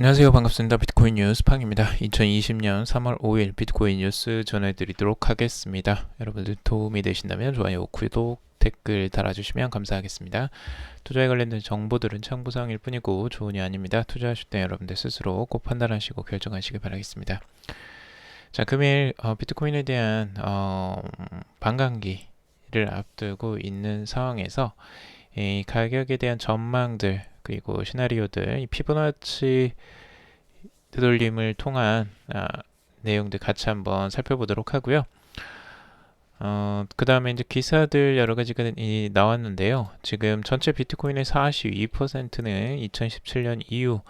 안녕하세요. 반갑습니다. 비트코인 뉴스 팡입니다. 2020년 3월 5일 비트코인 뉴스 전해드리도록 하겠습니다. 여러분들 도움이 되신다면 좋아요, 구독, 댓글 달아주시면 감사하겠습니다. 투자에 관련된 정보들은 참고사항일 뿐이고 조언이 아닙니다. 투자하실 때 여러분들 스스로 꼭 판단하시고 결정하시기 바라겠습니다. 자, 금일 비트코인에 대한 반감기를 앞두고 있는 상황에서 이 가격에 대한 전망들 그리고 시나리오들, 이 피보나치 되돌림을 통한 내용들 같이 한번 살펴보도록 하고요. 그 다음에 이제 기사들 여러 가지가 나왔는데요. 지금 전체 비트코인의 42%는 2017년 이후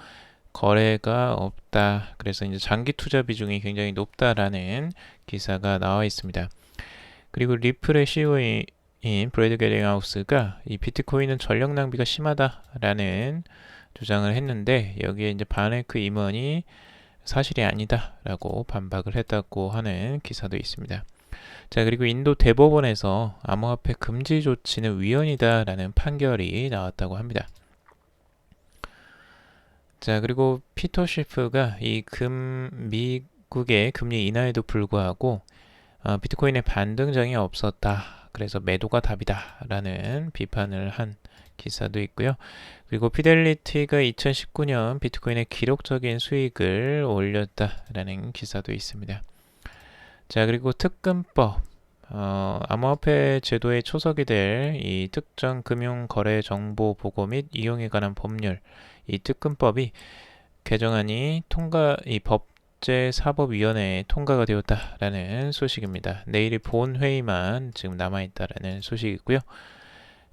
거래가 없다. 그래서 이제 장기 투자 비중이 굉장히 높다라는 기사가 나와 있습니다. 그리고 리플의 CEO인 브래드 게링하우스가 이 비트코인은 전력 낭비가 심하다라는 주장을 했는데, 여기에 이제 바네크 임원이 사실이 아니다라고 반박을 했다고 하는 기사도 있습니다. 자, 그리고 인도 대법원에서 암호화폐 금지 조치는 위헌이다라는 판결이 나왔다고 합니다. 자, 그리고 피터 시프가 미국의 금리 인하에도 불구하고 비트코인의 반등장이 없었다. 그래서 매도가 답이다라는 비판을 한 기사도 있고요. 그리고 피델리티가 2019년 비트코인의 기록적인 수익을 올렸다라는 기사도 있습니다. 자, 그리고 특금법, 암호화폐 제도의 초석이 될 이 특정 금융 거래 정보 보고 및 이용에 관한 법률, 이 특금법이 개정안이 이 법제사법위원회에 통과가 되었다라는 소식입니다. 내일이 본회의만 지금 남아있다라는 소식이고요.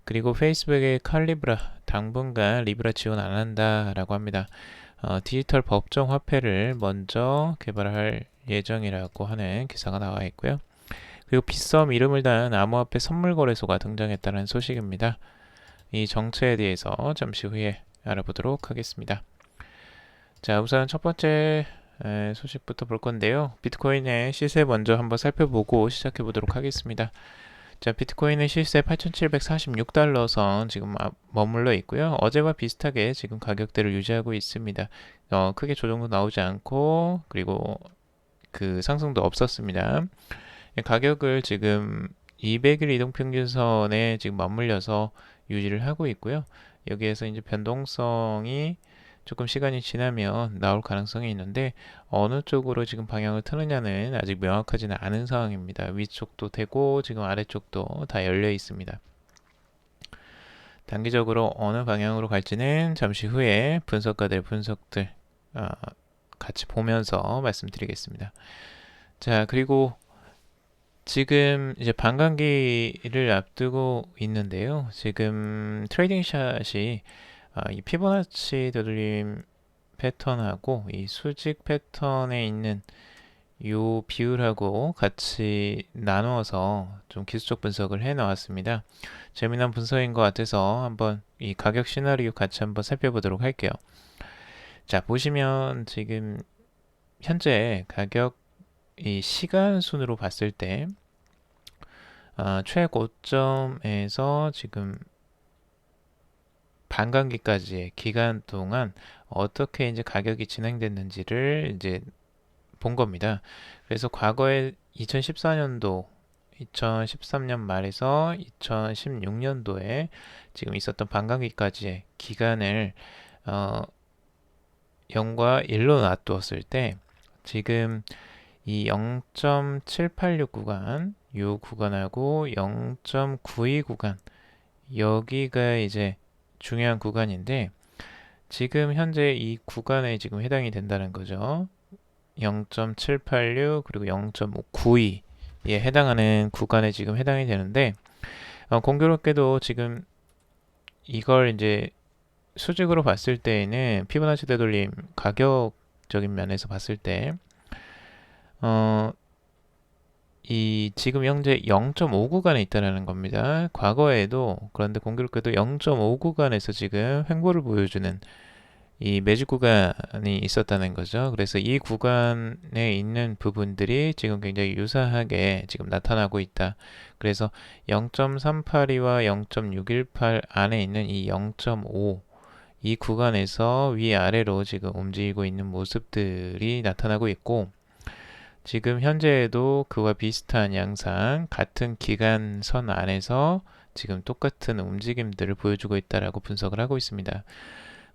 그리고 페이스북의 칼리브라 당분간 리브라 지원 안 한다라고 합니다. 디지털 법정 화폐를 먼저 개발할 예정이라고 하는 기사가 나와 있고요. 그리고 빗썸 이름을 단 암호화폐 선물 거래소가 등장했다는 소식입니다. 이 정체에 대해서 잠시 후에 알아보도록 하겠습니다. 자, 우선 첫 번째 소식부터 볼 건데요. 비트코인의 시세 먼저 한번 살펴보고 시작해 보도록 하겠습니다. 자, 비트코인의 시세 8,746달러 선 지금 머물러 있고요. 어제와 비슷하게 지금 가격대를 유지하고 있습니다. 크게 조정도 나오지 않고, 그리고 그 상승도 없었습니다. 가격을 지금 200일 이동평균선에 지금 맞물려서 유지를 하고 있고요. 여기에서 이제 변동성이 조금 시간이 지나면 나올 가능성이 있는데, 어느 쪽으로 지금 방향을 트느냐는 아직 명확하지는 않은 상황입니다. 위쪽도 되고 지금 아래쪽도 다 열려 있습니다. 단기적으로 어느 방향으로 갈지는 잠시 후에 분석가들 분석들 같이 보면서 말씀드리겠습니다. 자, 그리고 지금 이제 반감기를 앞두고 있는데요. 지금 트레이딩 샷이 이 피보나치 되돌림 패턴하고 이 수직 패턴에 있는 요 비율하고 같이 나누어서 좀 기술적 분석을 해 나왔습니다. 재미난 분석인 것 같아서 한번 이 가격 시나리오 같이 한번 살펴보도록 할게요. 자, 보시면 지금 현재 가격 이 시간 순으로 봤을 때 최고점에서 지금 반감기까지의 기간 동안 어떻게 이제 가격이 진행됐는지를 이제 본 겁니다. 그래서 과거에 2014년도, 2013년 말에서 2016년도에 지금 있었던 반감기까지의 기간을 0과 1로 놔두었을 때 지금 이 0.786 구간, 요 구간하고 0.92 구간, 여기가 이제 중요한 구간인데, 지금 현재 이 구간에 지금 해당이 된다는 거죠. 0.786 그리고 0.92에 해당하는 구간에 지금 해당이 되는데, 공교롭게도 지금 이걸 이제 수직으로 봤을 때에는 피보나치 되돌림 가격적인 면에서 봤을 때 이 지금 현재 0.5 구간에 있다는 겁니다. 과거에도, 그런데 공교롭게도 0.5 구간에서 지금 횡보를 보여주는 이 매직 구간이 있었다는 거죠. 그래서 이 구간에 있는 부분들이 지금 굉장히 유사하게 지금 나타나고 있다. 그래서 0.382와 0.618 안에 있는 이 0.5, 이 구간에서 위아래로 지금 움직이고 있는 모습들이 나타나고 있고, 지금 현재에도 그와 비슷한 양상, 같은 기간선 안에서 지금 똑같은 움직임들을 보여주고 있다라고 분석을 하고 있습니다.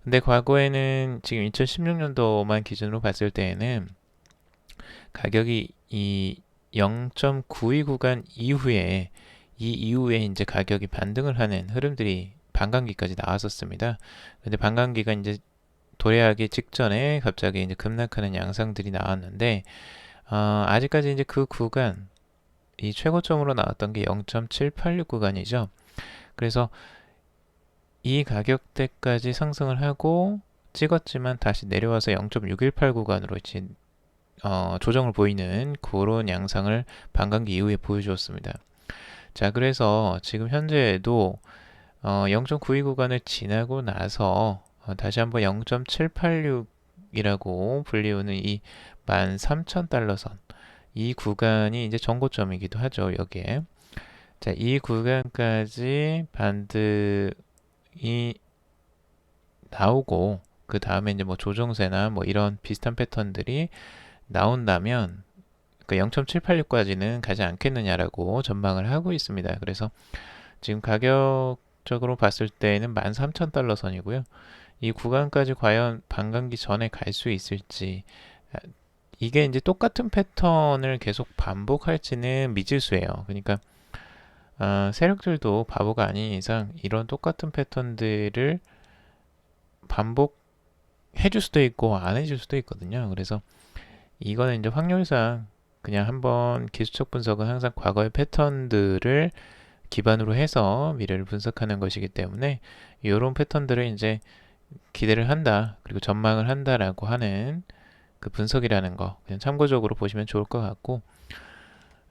근데 과거에는 지금 2016년도만 기준으로 봤을 때에는 가격이 이 0.92 구간 이후에 이 이후에 이제 가격이 반등을 하는 흐름들이 반감기까지 나왔었습니다. 근데 반감기가 이제 도래하기 직전에 갑자기 이제 급락하는 양상들이 나왔는데, 아직까지 이제 그 구간, 이 최고점으로 나왔던 게 0.786 구간이죠. 그래서 이 가격대까지 상승을 하고 찍었지만 다시 내려와서 0.618 구간으로 조정을 보이는 그런 양상을 반감기 이후에 보여주었습니다. 자, 그래서 지금 현재에도 0.92 구간을 지나고 나서 다시 한번 0.786이라고 불리우는 이 13,000달러선, 이 구간이 이제 전고점이기도 하죠. 여기에. 자, 이 구간까지 반등이 나오고 그 다음에 이제 뭐 조정세나 뭐 이런 비슷한 패턴들이 나온다면 그 0.786까지는 가지 않겠느냐라고 전망을 하고 있습니다. 그래서 지금 가격적으로 봤을 때는 13,000달러 선이고요. 이 구간까지 과연 반감기 전에 갈 수 있을지, 이게 이제 똑같은 패턴을 계속 반복할지는 미지수예요. 그러니까 세력들도 바보가 아닌 이상 이런 똑같은 패턴들을 반복해줄 수도 있고 안 해줄 수도 있거든요. 그래서 이거는 이제 확률상 그냥 한번 기술적 분석은 항상 과거의 패턴들을 기반으로 해서 미래를 분석하는 것이기 때문에 이런 패턴들을 이제 기대를 한다, 그리고 전망을 한다라고 하는 그 분석이라는 거 그냥 참고적으로 보시면 좋을 것 같고,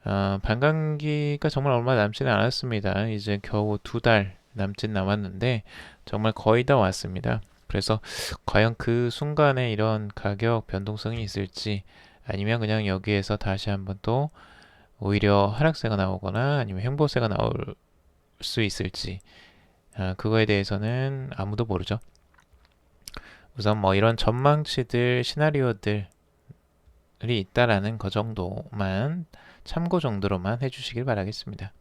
반감기가 정말 얼마 남지는 않았습니다. 이제 겨우 2달 남짓 남았는데 정말 거의 다 왔습니다. 그래서 과연 그 순간에 이런 가격 변동성이 있을지, 아니면 그냥 여기에서 다시 한번 또 오히려 하락세가 나오거나 아니면 횡보세가 나올 수 있을지, 그거에 대해서는 아무도 모르죠. 우선 뭐 이런 전망치들, 시나리오들이 있다라는 거 정도만 참고 정도로만 해주시길 바라겠습니다.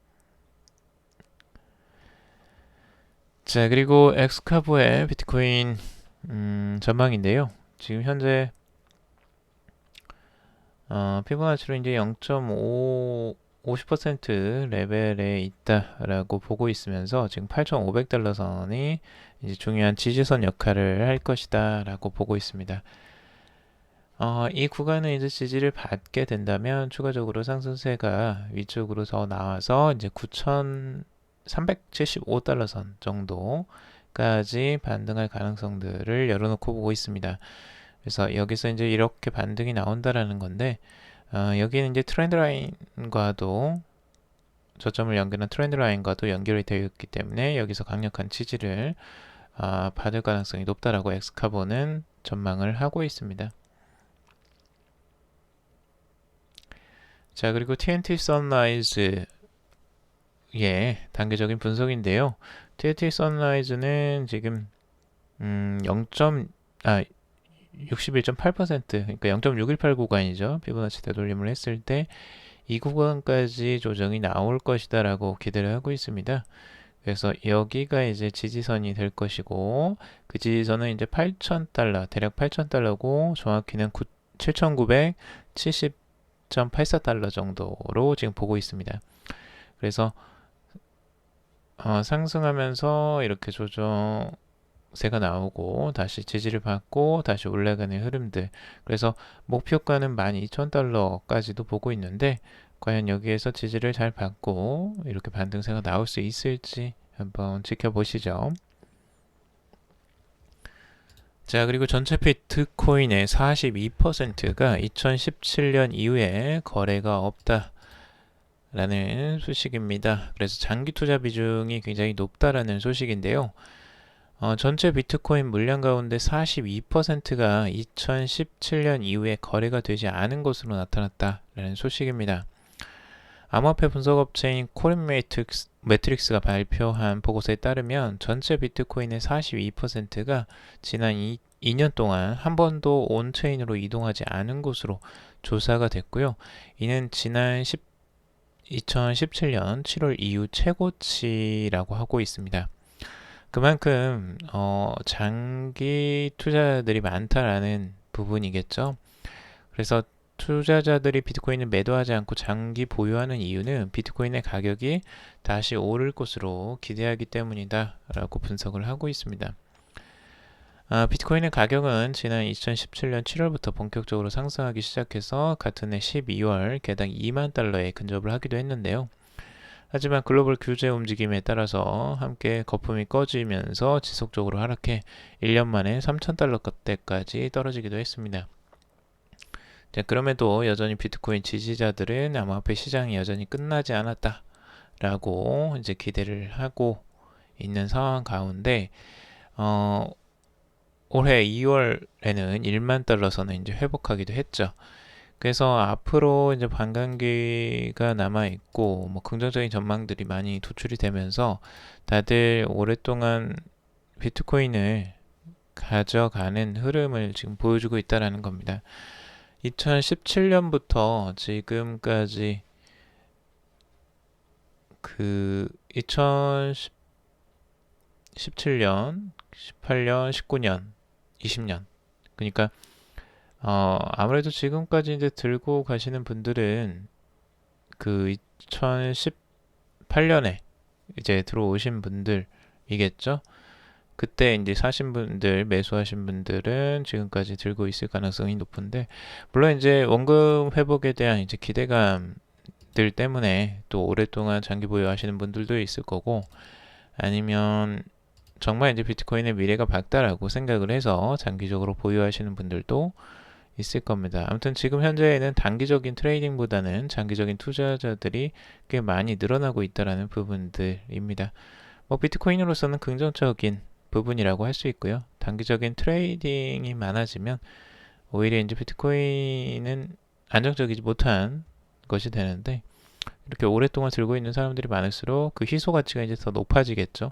자, 그리고 엑스카브의 비트코인 전망인데요. 지금 현재 피보나치로 이제 0.5 50% 레벨에 있다라고 보고 있으면서 지금 8,500달러 선이 이제 중요한 지지선 역할을 할 것이다라고 보고 있습니다. 이 구간은 이제 지지를 받게 된다면 추가적으로 상승세가 위쪽으로 더 나와서 이제 9,375달러 선 정도까지 반등할 가능성들을 열어놓고 보고 있습니다. 그래서 여기서 이제 이렇게 반등이 나온다라는 건데, 여기는 이제 트렌드 라인과도 저점을 연결한 트렌드 라인과도 연결이 되어 있기 때문에 여기서 강력한 지지를 받을 가능성이 높다라고 엑스카보는 전망을 하고 있습니다. 자, 그리고 TNT 선라이즈의 단계적인 분석인데요. TNT 선라이즈는 지금 61.8%, 그러니까 0.618 구간이죠. 피보나치 되돌림을 했을 때 이 구간까지 조정이 나올 것이다 라고 기대를 하고 있습니다. 그래서 여기가 이제 지지선이 될 것이고, 그 지지선은 이제 8,000달러, 대략 8,000달러고 정확히는 7,970.84달러 정도로 지금 보고 있습니다. 그래서 상승하면서 이렇게 조정세가 나오고 다시 지지를 받고 다시 올라가는 흐름들, 그래서 목표가는 12,000달러까지도 보고 있는데 과연 여기에서 지지를 잘 받고 이렇게 반등세가 나올 수 있을지 한번 지켜보시죠. 자, 그리고 전체 비트코인의 42%가 2017년 이후에 거래가 없다 라는 소식입니다. 그래서 장기 투자 비중이 굉장히 높다라는 소식인데요. 전체 비트코인 물량 가운데 42%가 2017년 이후에 거래가 되지 않은 것으로 나타났다라는 소식입니다. 암호화폐 분석업체인 코인매트릭스가 발표한 보고서에 따르면 전체 비트코인의 42%가 지난 2년 동안 한 번도 온체인으로 이동하지 않은 것으로 조사가 됐고요. 이는 지난 2017년 7월 이후 최고치라고 하고 있습니다. 그만큼 장기 투자자들이 많다라는 부분이겠죠. 그래서 투자자들이 비트코인을 매도하지 않고 장기 보유하는 이유는 비트코인의 가격이 다시 오를 것으로 기대하기 때문이다 라고 분석을 하고 있습니다. 비트코인의 가격은 지난 2017년 7월부터 본격적으로 상승하기 시작해서 같은 해 12월 개당 2만 달러에 근접을 하기도 했는데요. 하지만 글로벌 규제 움직임에 따라서 함께 거품이 꺼지면서 지속적으로 하락해 1년 만에 3,000달러대까지 떨어지기도 했습니다. 자, 그럼에도 여전히 비트코인 지지자들은 암호화폐 시장이 여전히 끝나지 않았다라고 이제 기대를 하고 있는 상황 가운데 올해 2월에는 1만 달러 선을 이제 회복하기도 했죠. 그래서 앞으로 이제 반감기가 남아 있고 뭐 긍정적인 전망들이 많이 도출이 되면서 다들 오랫동안 비트코인을 가져가는 흐름을 지금 보여주고 있다라는 겁니다. 2017년부터 지금까지 그 2017년, 18년, 19년, 20년. 그러니까 아무래도 지금까지 이제 들고 가시는 분들은 그 2018년에 이제 들어오신 분들이겠죠. 그때 이제 사신 분들, 매수하신 분들은 지금까지 들고 있을 가능성이 높은데, 물론 이제 원금 회복에 대한 이제 기대감들 때문에 또 오랫동안 장기 보유하시는 분들도 있을 거고, 아니면 정말 이제 비트코인의 미래가 밝다라고 생각을 해서 장기적으로 보유하시는 분들도 있을 겁니다. 아무튼 지금 현재에는 단기적인 트레이딩보다는 장기적인 투자자들이 꽤 많이 늘어나고 있다라는 부분들입니다. 뭐 비트코인으로서는 긍정적인 부분이라고 할 수 있고요. 단기적인 트레이딩이 많아지면 오히려 이제 비트코인은 안정적이지 못한 것이 되는데, 이렇게 오랫동안 들고 있는 사람들이 많을수록 그 희소 가치가 이제 더 높아지겠죠.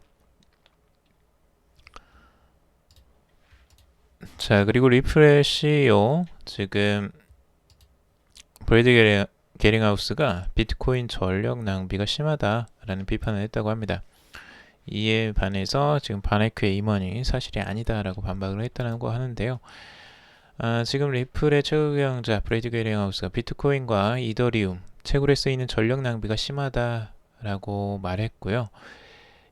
자, 그리고 리플의 CEO 지금 브래드 게링하우스가 비트코인 전력 낭비가 심하다라는 비판을 했다고 합니다. 이에 반해서 지금 바네크의 임원이 사실이 아니다라고 반박을 했다는 거 하는데요. 지금 리플의 최고 경영자 브래드 게링하우스가 비트코인과 이더리움, 채굴에 쓰이는 전력 낭비가 심하다라고 말했고요.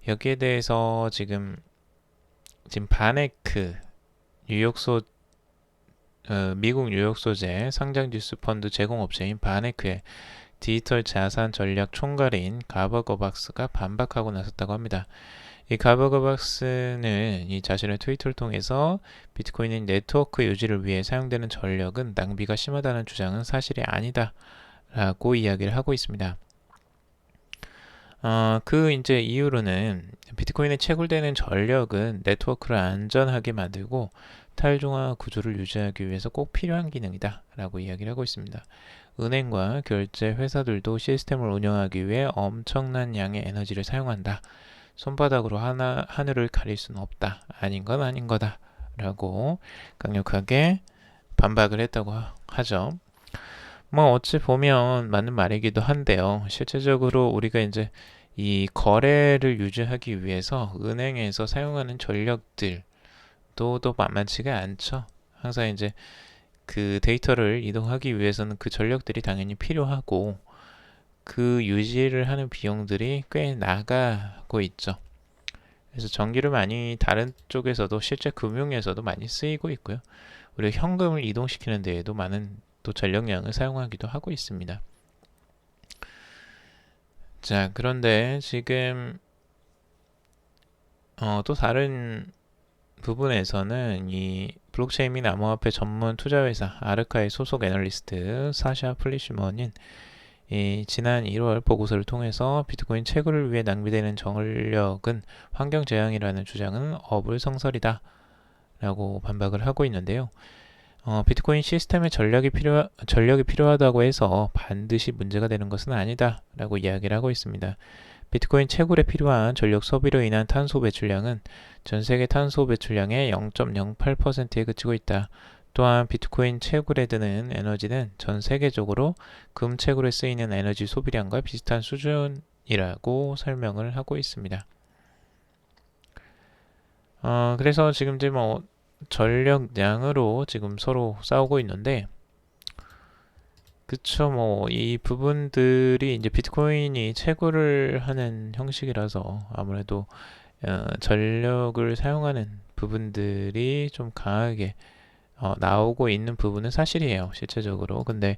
여기에 대해서 지금 바네크 미국 뉴욕 소재 상장 뉴스 펀드 제공업체인 바네크의 디지털 자산 전략 총괄인 가버거박스가 반박하고 나섰다고 합니다. 이 가버거박스는 이 자신의 트위터를 통해서 비트코인의 네트워크 유지를 위해 사용되는 전력은 낭비가 심하다는 주장은 사실이 아니다 라고 이야기를 하고 있습니다. 그 이제 이유로는 비트코인에 채굴되는 전력은 네트워크를 안전하게 만들고 탈중앙 구조를 유지하기 위해서 꼭 필요한 기능이다 라고 이야기를 하고 있습니다. 은행과 결제 회사들도 시스템을 운영하기 위해 엄청난 양의 에너지를 사용한다. 손바닥으로 하늘을 가릴 수는 없다. 아닌 건 아닌 거다 라고 강력하게 반박을 했다고 하죠. 뭐 어찌 보면 맞는 말이기도 한데요. 실제적으로 우리가 이제 이 거래를 유지하기 위해서 은행에서 사용하는 전력들도 또 만만치가 않죠. 항상 이제 그 데이터를 이동하기 위해서는 그 전력들이 당연히 필요하고 그 유지를 하는 비용들이 꽤 나가고 있죠. 그래서 전기를 많이 다른 쪽에서도 실제 금융에서도 많이 쓰이고 있고요. 우리가 현금을 이동시키는 데에도 많은 또 전력량을 사용하기도 하고 있습니다. 자, 그런데 지금 또 다른 부분에서는 이 블록체인 및 암호화폐 전문 투자회사 아르카의 소속 애널리스트 사샤 플리슈먼인 지난 1월 보고서를 통해서 비트코인 채굴을 위해 낭비되는 전력은 환경재앙이라는 주장은 어불성설이다 라고 반박을 하고 있는데요. 비트코인 시스템에 전력이 필요하다고 해서 반드시 문제가 되는 것은 아니다 라고 이야기를 하고 있습니다. 비트코인 채굴에 필요한 전력 소비로 인한 탄소 배출량은 전 세계 탄소 배출량의 0.08%에 그치고 있다. 또한 비트코인 채굴에 드는 에너지는 전 세계적으로 금 채굴에 쓰이는 에너지 소비량과 비슷한 수준이라고 설명을 하고 있습니다. 그래서 지금 이제 뭐 전력량으로 지금 서로 싸우고 있는데, 그쵸, 뭐 이 부분들이 이제 비트코인이 채굴을 하는 형식이라서 아무래도 전력을 사용하는 부분들이 좀 강하게 나오고 있는 부분은 사실이에요, 실제적으로. 근데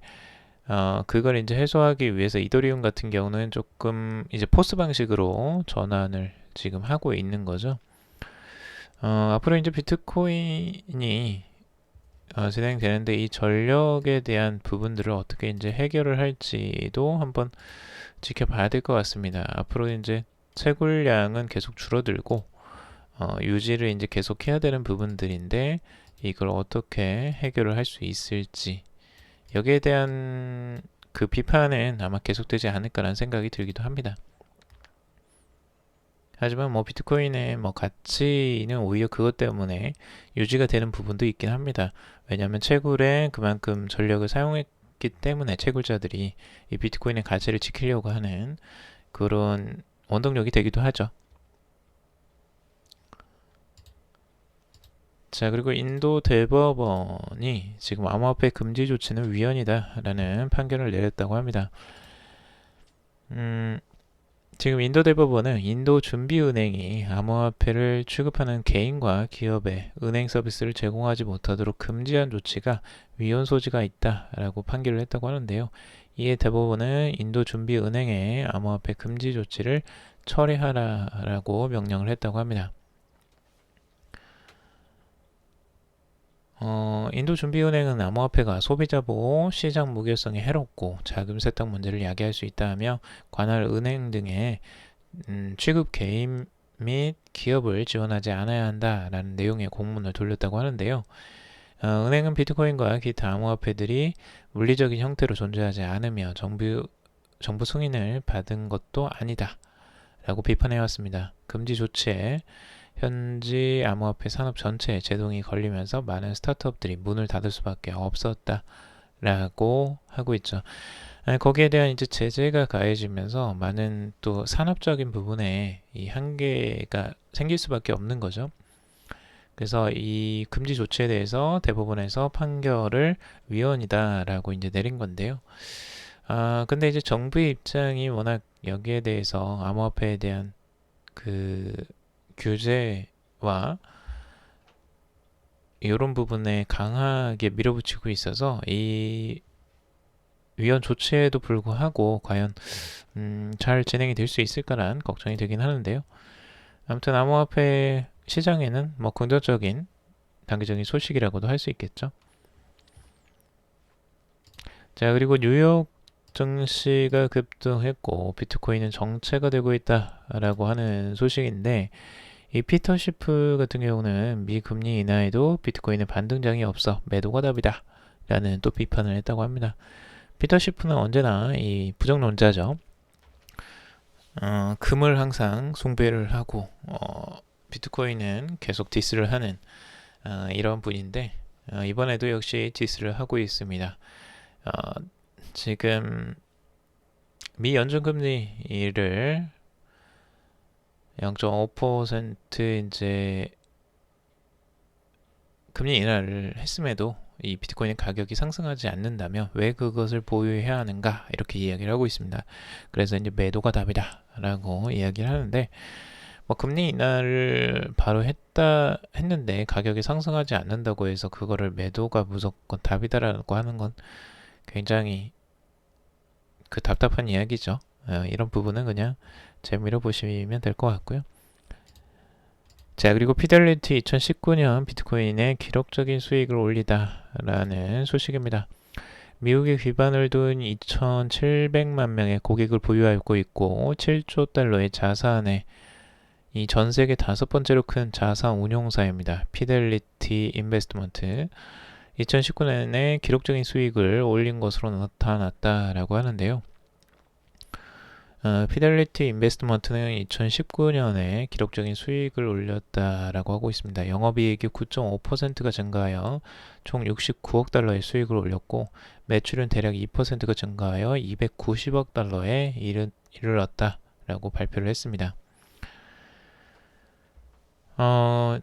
그걸 이제 해소하기 위해서 이더리움 같은 경우는 조금 이제 포스 방식으로 전환을 지금 하고 있는 거죠. 앞으로 이제 비트코인이 진행되는데 이 전력에 대한 부분들을 어떻게 이제 해결을 할지도 한번 지켜봐야 될 것 같습니다. 앞으로 이제 채굴량은 계속 줄어들고 유지를 이제 계속 해야 되는 부분들인데 이걸 어떻게 해결을 할 수 있을지, 여기에 대한 그 비판은 아마 계속되지 않을까라는 생각이 들기도 합니다. 하지만 뭐 비트코인의 뭐 가치는 오히려 그것 때문에 유지가 되는 부분도 있긴 합니다. 왜냐하면 채굴에 그만큼 전력을 사용했기 때문에 채굴자들이 이 비트코인의 가치를 지키려고 하는 그런 원동력이 되기도 하죠. 자, 그리고 인도 대법원이 지금 암호화폐 금지 조치는 위헌이다라는 판결을 내렸다고 합니다. 지금 인도 대법원은 인도 준비은행이 암호화폐를 취급하는 개인과 기업에 은행 서비스를 제공하지 못하도록 금지한 조치가 위헌 소지가 있다라고 판결을 했다고 하는데요. 이에 대법원은 인도 준비은행의 암호화폐 금지 조치를 철회하라라고 명령을 했다고 합니다. 인도준비은행은 암호화폐가 소비자 보호, 시장 무결성에 해롭고 자금 세탁 문제를 야기할 수 있다며 관할 은행 등의 취급 개인 및 기업을 지원하지 않아야 한다라는 내용의 공문을 돌렸다고 하는데요. 은행은 비트코인과 기타 암호화폐들이 물리적인 형태로 존재하지 않으며 정부 승인을 받은 것도 아니다 라고 비판해왔습니다. 금지 조치에 현지 암호화폐 산업 전체에 제동이 걸리면서 많은 스타트업들이 문을 닫을 수밖에 없었다라고 하고 있죠. 거기에 대한 이제 제재가 가해지면서 많은 또 산업적인 부분에 이 한계가 생길 수밖에 없는 거죠. 그래서 이 금지 조치에 대해서 대법원에서 판결을 위헌이다라고 이제 내린 건데요. 근데 이제 정부의 입장이 워낙 여기에 대해서 암호화폐에 대한 그 규제와 이런 부분에 강하게 밀어붙이고 있어서 이 위헌 조치에도 불구하고 과연 잘 진행이 될 수 있을까란 걱정이 되긴 하는데요. 아무튼 암호화폐 시장에는 뭐 긍정적인 단기적인 소식이라고도 할 수 있겠죠. 자, 그리고 뉴욕 증시가 급등했고 비트코인은 정체가 되고 있다라고 하는 소식인데, 이 피터 시프 같은 경우는 미 금리 인하에도 비트코인은 반등장이 없어 매도가 답이다 라는 또 비판을 했다고 합니다. 피터 시프는 언제나 이 부정론자죠. 금을 항상 숭배를 하고 비트코인은 계속 디스를 하는 이런 분인데 이번에도 역시 디스를 하고 있습니다. 지금 미 연준금리를 0.5% 이제 금리 인하를 했음에도 이 비트코인 가격이 상승하지 않는다면 왜 그것을 보유해야 하는가, 이렇게 이야기를 하고 있습니다. 그래서 이제 매도가 답이다 라고 이야기를 하는데, 뭐 금리 인하를 바로 했는데 가격이 상승하지 않는다고 해서 그거를 매도가 무조건 답이다라고 하는 건 굉장히 그 답답한 이야기죠. 이런 부분은 그냥 재미로 보시면 될 것 같고요. 자, 그리고 피델리티 2019년 비트코인의 기록적인 수익을 올리다라는 소식입니다. 미국에 기반을 둔 2,700만 명의 고객을 보유하고 있고 7조 달러의 자산에 이 전 세계 5번째로 큰 자산 운용사입니다. 피델리티 인베스트먼트. 2019년에 기록적인 수익을 올린 것으로 나타났다라고 하는데요. 피델리티 인베스트먼트는 2019년에 기록적인 수익을 올렸다라고 하고 있습니다. 영업이익이 9.5%가 증가하여 총 69억 달러의 수익을 올렸고 매출은 대략 2%가 증가하여 290억 달러에 이르렀다라고 발표를 했습니다.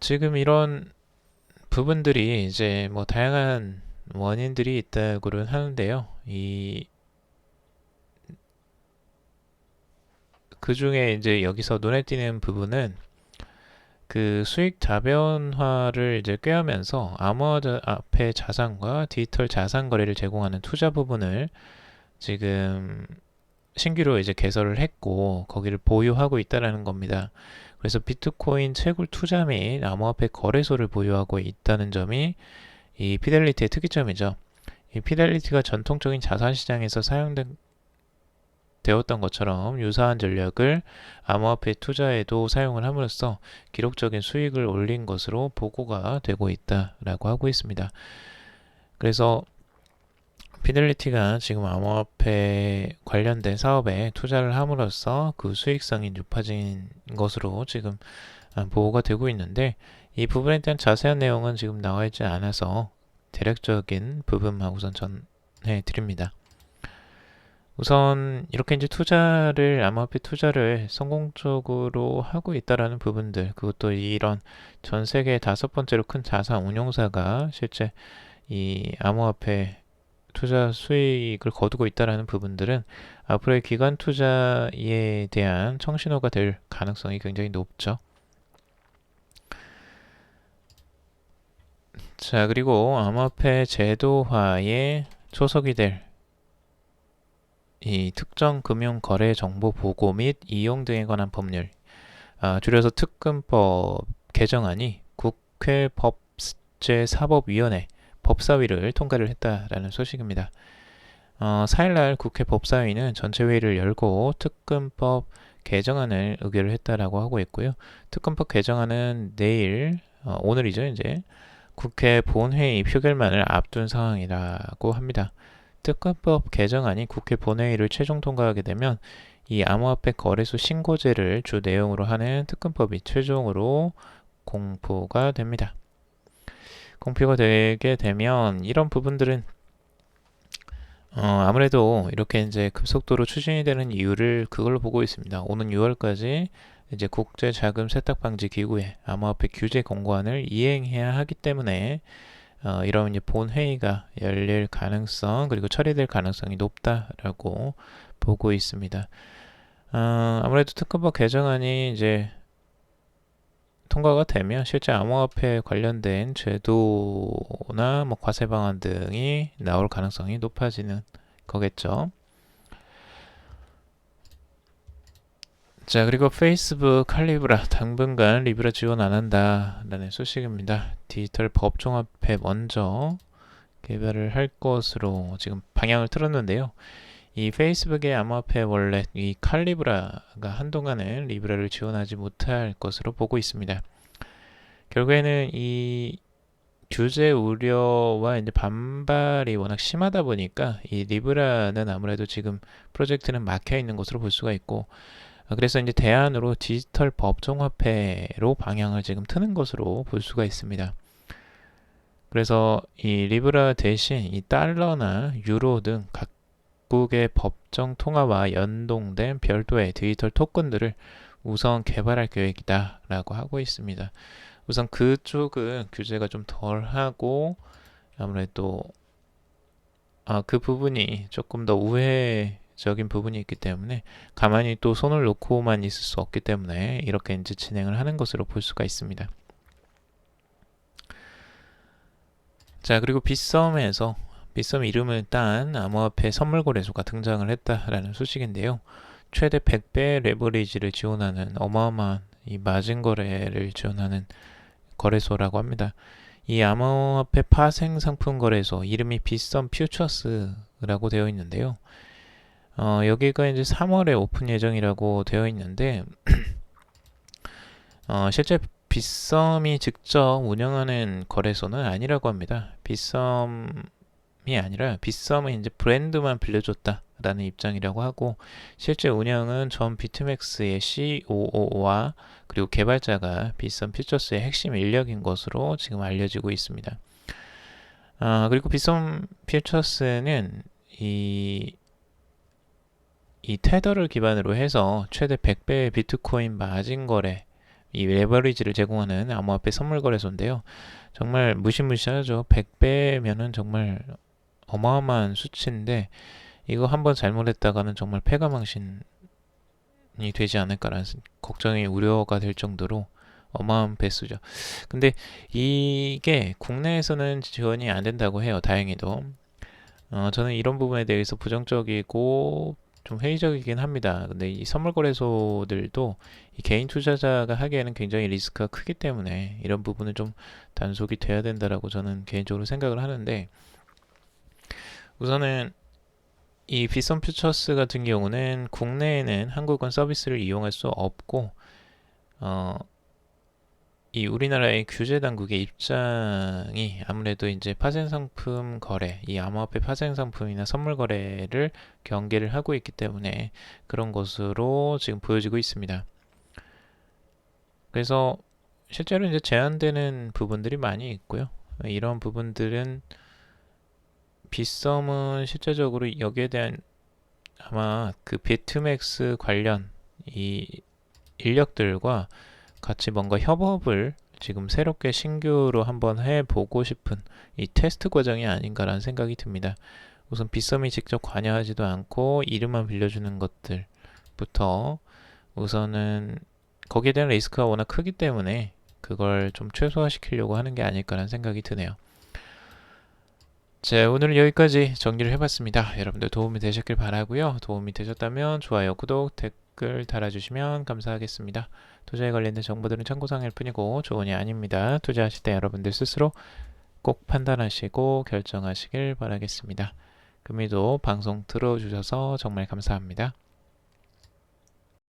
지금 이런 부분들이 이제 뭐 다양한 원인들이 있다고는 하는데요. 그 중에 이제 여기서 눈에 띄는 부분은 그 수익 다변화를 이제 꾀하면서 암호화폐 자산과 디지털 자산 거래를 제공하는 투자 부분을 지금 신규로 이제 개설을 했고 거기를 보유하고 있다라는 겁니다. 그래서 비트코인 채굴 투자 및 암호화폐 거래소를 보유하고 있다는 점이 이 피델리티의 특이점이죠. 이 피델리티가 전통적인 자산 시장에서 되었던 것처럼 유사한 전략을 암호화폐 투자에도 사용을 함으로써 기록적인 수익을 올린 것으로 보고가 되고 있다라고 하고 있습니다. 그래서 피델리티가 지금 암호화폐 관련된 사업에 투자를 함으로써 그 수익성이 높아진 것으로 지금 보고가 되고 있는데 이 부분에 대한 자세한 내용은 지금 나와 있지 않아서 대략적인 부분만 우선 전해 드립니다. 우선 이렇게 이제 암호화폐 투자를 성공적으로 하고 있다라는 부분들, 그것도 이런 전 세계 5번째로 큰 자산 운용사가 실제 이 암호화폐 투자 수익을 거두고 있다라는 부분들은 앞으로의 기관 투자에 대한 청신호가 될 가능성이 굉장히 높죠. 자, 그리고 암호화폐 제도화에 초석이 될 이 특정 금융 거래 정보 보고 및 이용 등에 관한 법률, 줄여서 특금법 개정안이 국회 법제사법위원회 법사위를 통과를 했다라는 소식입니다. 4일날 국회 법사위는 전체 회의를 열고 특금법 개정안을 의결을 했다라고 하고 있고요. 특금법 개정안은 오늘이죠, 이제 국회 본회의 표결만을 앞둔 상황이라고 합니다. 특검법 개정안이 국회 본회의를 최종 통과하게 되면 이 암호화폐 거래소 신고제를 주 내용으로 하는 특검법이 최종으로 공포가 됩니다. 공표가 되게 되면 이런 부분들은 아무래도 이렇게 이제 급속도로 추진이 되는 이유를 그걸로 보고 있습니다. 오는 6월까지 이제 국제자금세탁방지기구의 암호화폐 규제 공고안을 이행해야 하기 때문에 이런 이제 본회의가 열릴 가능성 그리고 처리될 가능성이 높다라고 보고 있습니다. 아무래도 특검법 개정안이 이제 통과가 되면 실제 암호화폐 관련된 제도나 뭐 과세 방안 등이 나올 가능성이 높아지는 거겠죠. 자, 그리고 페이스북 칼리브라 당분간 리브라 지원 안 한다라는 소식입니다. 디지털 법종합회 먼저 개발을 할 것으로 지금 방향을 틀었는데요. 이 페이스북의 암호화폐 월렛 이 칼리브라가 한동안은 리브라를 지원하지 못할 것으로 보고 있습니다. 결국에는 이 규제 우려와 이제 반발이 워낙 심하다 보니까 이 리브라는 아무래도 지금 프로젝트는 막혀 있는 것으로 볼 수가 있고, 그래서 이제 대안으로 디지털 법정화폐로 방향을 지금 트는 것으로 볼 수가 있습니다. 그래서 이 리브라 대신 이 달러나 유로 등 각국의 법정 통화와 연동된 별도의 디지털 토큰들을 우선 개발할 계획이다 라고 하고 있습니다. 우선 그쪽은 규제가 좀 덜하고 아무래도 그 부분이 조금 더 우회적인 부분이 있기 때문에 가만히 또 손을 놓고만 있을 수 없기 때문에 이렇게 이제 진행을 하는 것으로 볼 수가 있습니다. 자, 그리고 빗썸 이름을 딴 암호화폐 선물 거래소가 등장을 했다라는 소식인데요. 최대 100배 레버리지를 지원하는 어마어마한 이 마진 거래를 지원하는 거래소라고 합니다. 이 암호화폐 파생 상품 거래소 이름이 빗썸 퓨처스라고 되어 있는데요. 여기가 이제 3월에 오픈 예정이라고 되어 있는데 실제 빗썸이 직접 운영하는 거래소는 아니라고 합니다. 빗썸이 아니라 빗썸은 이제 브랜드만 빌려줬다라는 입장이라고 하고, 실제 운영은 전 비트맥스의 COO와 그리고 개발자가 빗썸 퓨처스의 핵심 인력인 것으로 지금 알려지고 있습니다. 그리고 빗썸 퓨처스는 이 테더를 기반으로 해서 최대 100배의 비트코인 마진 거래, 이 레버리지를 제공하는 암호화폐 선물 거래소인데요. 정말 무시무시하죠. 100배면은 정말 어마어마한 수치인데, 이거 한번 잘못했다가는 정말 패가망신이 되지 않을까라는 걱정이 우려가 될 정도로 어마어마한 배수죠. 근데 이게 국내에서는 지원이 안 된다고 해요. 다행히도. 저는 이런 부분에 대해서 부정적이고 좀 회의적이긴 합니다. 근데 이 선물 거래소들도 이 개인 투자자가 하기에는 굉장히 리스크가 크기 때문에 이런 부분은 좀 단속이 돼야 된다라고 저는 개인적으로 생각을 하는데, 우선은 이 빗썸 퓨처스 같은 경우는 국내에는 한국은 서비스를 이용할 수 없고, 이 우리나라의 규제 당국의 입장이 아무래도 이제 파생 상품 거래, 이 암호화폐 파생 상품이나 선물 거래를 경계를 하고 있기 때문에 그런 것으로 지금 보여지고 있습니다. 그래서 실제로 이제 제한되는 부분들이 많이 있고요. 이런 부분들은 빗썸은 실제적으로 여기에 대한 아마 그 비트맥스 관련 이 인력들과 같이 뭔가 협업을 지금 새롭게 신규로 한번 해보고 싶은 이 테스트 과정이 아닌가라는 생각이 듭니다. 우선 빗썸이 직접 관여하지도 않고 이름만 빌려주는 것들부터 우선은 거기에 대한 리스크가 워낙 크기 때문에 그걸 좀 최소화시키려고 하는 게 아닐까라는 생각이 드네요. 자, 오늘은 여기까지 정리를 해봤습니다. 여러분들 도움이 되셨길 바라고요. 도움이 되셨다면 좋아요, 구독, 댓글 달아주시면 감사하겠습니다. 투자에 관련된 정보들은 참고사항일 뿐이고 조언이 아닙니다. 투자하실 때 여러분들 스스로 꼭 판단하시고 결정하시길 바라겠습니다. 금일도 방송 들어주셔서 정말 감사합니다.